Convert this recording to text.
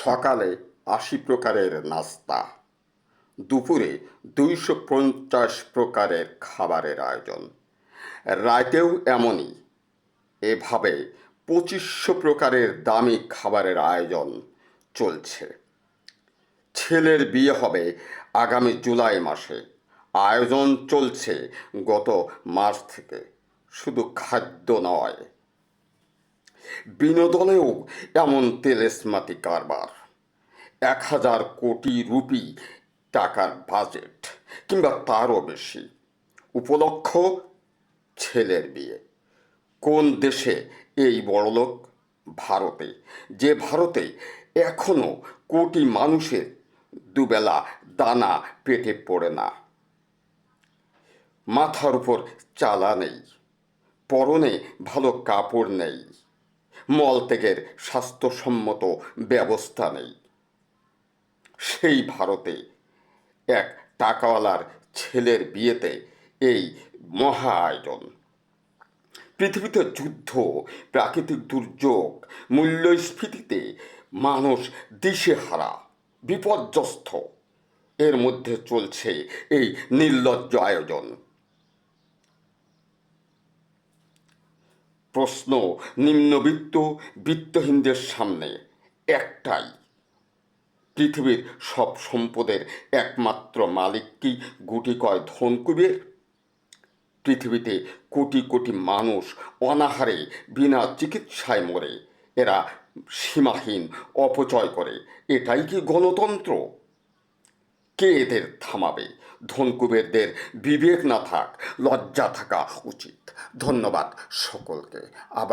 সকালে ৮০ প্রকারের নাস্তা, দুপুরে ২৫০ প্রকারের খাবারের আয়োজন, রাতেও এমনই। এভাবে ২৫০০ প্রকারের দামি খাবারের আয়োজন চলছে। ছেলের বিয়ে হবে আগামী জুলাই মাসে। আয়োজন চলছে গত মাস থেকে। শুধু খাদ্য নয়, বিনোদনেও এমন তেলেস্মাতি কারবার। ১,০০০ কোটি রুপি টাকার বাজেট কিংবা তারও বেশি। উপলক্ষ ছেলের বিয়ে। কোন দেশে এই বড়লোক? ভারতে। যে ভারতে এখনো কোটি মানুষের দুবেলা দানা পেটে পড়ে না। মাথার উপর চালা নেই, পরনে ভালো কাপড় নেই, মলত্যাগের স্বাস্থ্যসম্মত ব্যবস্থা নেই। সেই ভারতে এক টাকাওয়ালার ছেলের বিয়েতে এই মহা আয়োজন। পৃথিবীতে যুদ্ধ, প্রাকৃতিক দুর্যোগ, মূল্যস্ফীতিতে মানুষ দিশেহারা, বিপর্যস্ত। এর মধ্যে চলছে এই নির্লজ্জ আয়োজন। প্রশ্ন নিম্নবিত্ত বিত্তহীনদের সামনে একটাই: পৃথিবীর সব সম্পদের একমাত্র মালিক কি গুটিকয় ধনকুবের? পৃথিবীতে কোটি কোটি মানুষ অনাহারে বিনা চিকিৎসায় মরে। এরা সীমাহীন অপচয় করে। এটাই কি গণতন্ত্র? কে এদের থামাবে? ধনকুবেরদের বিবেক না থাক, লজ্জা থাকা উচিত। ধন্যবাদ সকলকে। আবার